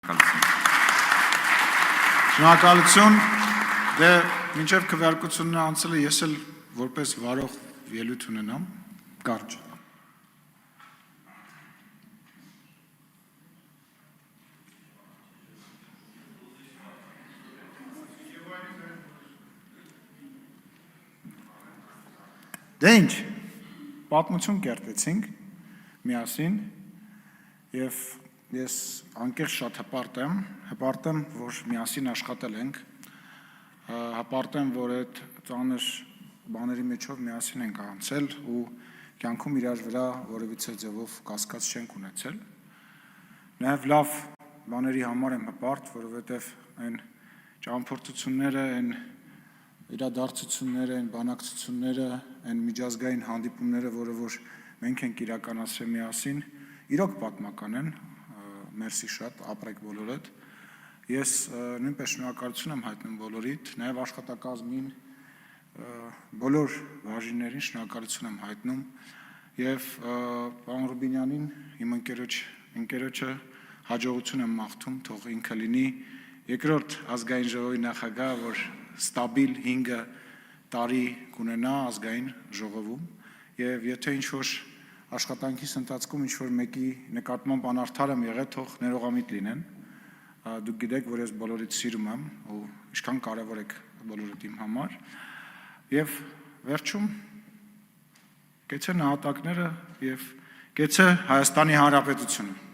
Շնորհակալություն, դե մինչև քվեարկությունն անցել է, ես էլ որպես վարող ելույթ ունենամ, կարճ։ Դե ինչ, պատմություն կերտեցինք միասին և ես անկեղծ շատ հպարտ եմ, որ միասին աշխատել ենք, հպարտ եմ, որ այդ ծանր բաների միջով միասին ենք անցել ու կյանքում իրար վրա որևիցե ձևով կասկած չենք ունեցել, նաև լավ բաների համար եմ հպարտ, որովհետև այն ճամփորդությունները, այն իրադարձությունները, այն բանակցությունները, այն միջազգային հանդիպումները, որը որ մենք ենք իրականացրել միասին, իրոք պատմական են, մերսի շատ, ապրեք բոլորդ, ես նույնպես շնորհակալություն եմ հայտնում բոլորիդ, նաև աշխատակազմին, բոլոր բաժիններին շնորհակալություն եմ հայտնում և պարոն Ռուբինյանին, իմ ընկերոջը հաջողություն եմ մաղթում, թող ինքը լինի երկրորդ ազգային ժողովի նախագահ, որ ստաբիլ 5 տարի կունենա ազգային ժողովում և եթե ինչ-որ աշխատանքիս ընթացքում ինչ-որ մեկի նկատմամբ անարդար եմ եղել, թող ներողամիտ լինեն, դուք գիտեք, որ ես բոլորիդ սիրում եմ ու ինչքան կարևոր եք բոլորդ իմ համար և վերջում կեցցե նահատակները և կեցցե Հայաստանի Հանրապետությունը։